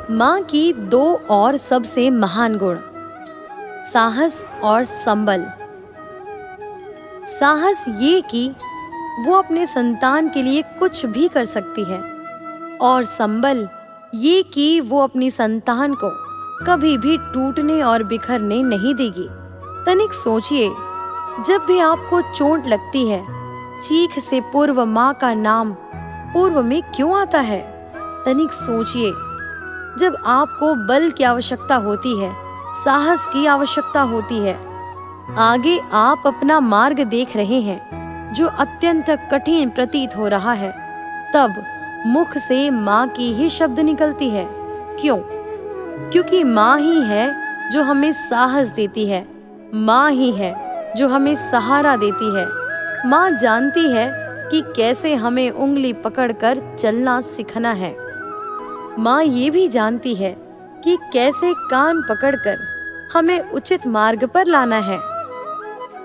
माँ की दो और सबसे महान गुण, साहस और संबल। साहस ये कि वो अपने संतान के लिए कुछ भी कर सकती है, और संबल ये कि वो अपनी संतान को कभी भी टूटने और बिखरने नहीं देगी। तनिक सोचिए, जब भी आपको चोट लगती है, चीख से पूर्व माँ का नाम पूर्व में क्यों आता है? तनिक सोचिए, जब आपको बल की आवश्यकता होती है, साहस की आवश्यकता होती है, आगे आप अपना मार्ग देख रहे हैं जो अत्यंत कठिन प्रतीत हो रहा है, तब मुख से माँ की ही शब्द निकलती है। क्यों? क्योंकि माँ ही है जो हमें साहस देती है, माँ ही है जो हमें सहारा देती है। माँ जानती है कि कैसे हमें उंगली पकड़कर चलना सीखना है। माँ ये भी जानती है कि कैसे कान पकड़कर हमें उचित मार्ग पर लाना है।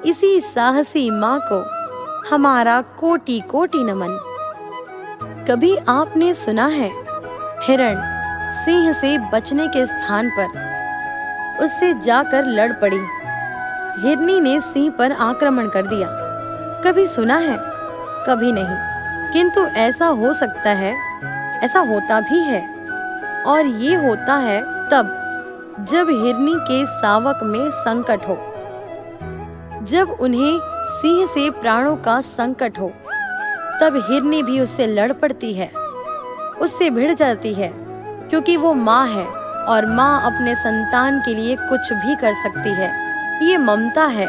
इसी साहसी माँ को हमारा कोटि कोटि नमन। कभी आपने सुना है, हिरण सिंह से बचने के स्थान पर उससे जाकर लड़ पड़ी, हिरनी ने सिंह पर आक्रमण कर दिया। कभी सुना है? कभी नहीं। किंतु ऐसा हो सकता है, ऐसा होता भी है, और ये होता है तब जब हिरनी के शावक में संकट हो, जब उन्हें सिंह से प्राणों का संकट हो, तब हिरनी भी उससे लड़ पड़ती है, उससे भिड़ जाती है, क्योंकि वो माँ है और माँ अपने संतान के लिए कुछ भी कर सकती है। ये ममता है,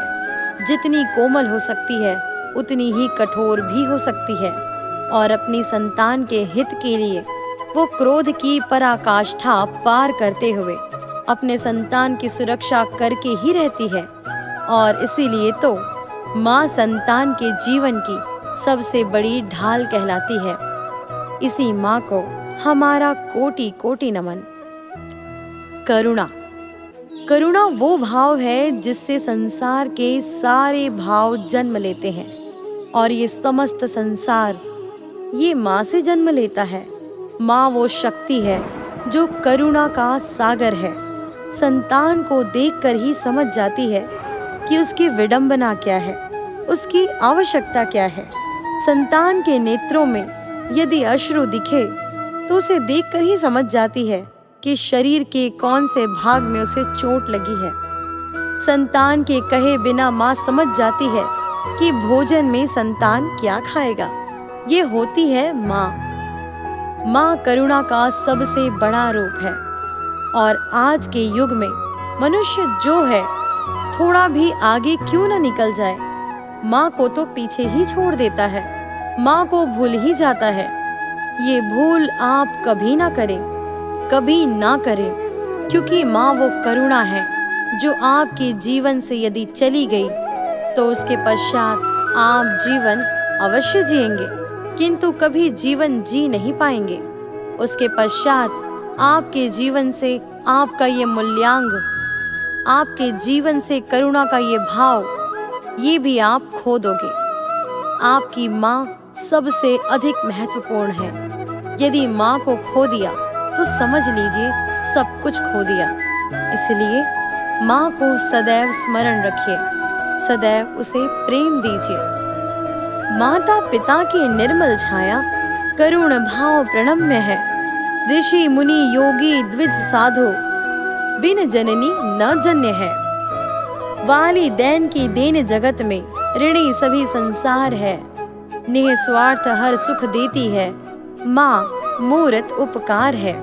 जितनी कोमल हो सकती है उतनी ही कठोर भी हो सकती है, और अपनी संतान के हित के लिए वो क्रोध की पराकाष्ठा पार करते हुए अपने संतान की सुरक्षा करके ही रहती है। और इसीलिए तो माँ संतान के जीवन की सबसे बड़ी ढाल कहलाती है। इसी माँ को हमारा कोटि कोटि नमन। करुणा। करुणा वो भाव है जिससे संसार के सारे भाव जन्म लेते हैं, और ये समस्त संसार ये माँ से जन्म लेता है। माँ वो शक्ति है जो करुणा का सागर है। संतान को देखकर ही समझ जाती है कि उसकी विडंबना क्या है, उसकी आवश्यकता क्या है। संतान के नेत्रों में यदि अश्रु दिखे तो उसे देखकर ही समझ जाती है कि शरीर के कौन से भाग में उसे चोट लगी है। संतान के कहे बिना माँ समझ जाती है कि भोजन में संतान क्या खाएगा। ये होती है माँ। माँ करुणा का सबसे बड़ा रूप है, और आज के युग में मनुष्य जो है थोड़ा भी आगे क्यों न निकल जाए, माँ को तो पीछे ही छोड़ देता है, माँ को भूल ही जाता है। ये भूल आप कभी ना करें, कभी ना करें, क्योंकि माँ वो करुणा है जो आपके जीवन से यदि चली गई तो उसके पश्चात आप जीवन अवश्य जिएंगे, किंतु कभी जीवन जी नहीं पाएंगे। उसके पश्चात आपके जीवन से आपका ये मूल्यांग, आपके जीवन से करुणा का ये भाव, ये भी आप खो दोगे। आपकी माँ सबसे अधिक महत्वपूर्ण है। यदि माँ को खो दिया तो समझ लीजिए सब कुछ खो दिया। इसलिए माँ को सदैव स्मरण रखिए, सदैव उसे प्रेम दीजिए। माता पिता की निर्मल छाया करुण भाव प्रणम्य है। ऋषि मुनि योगी द्विज साधो बिन जननी न जन्य है। वाली दैन की देन जगत में ऋणी सभी संसार है। निःस्वार्थ हर सुख देती है, माँ मूरत उपकार है।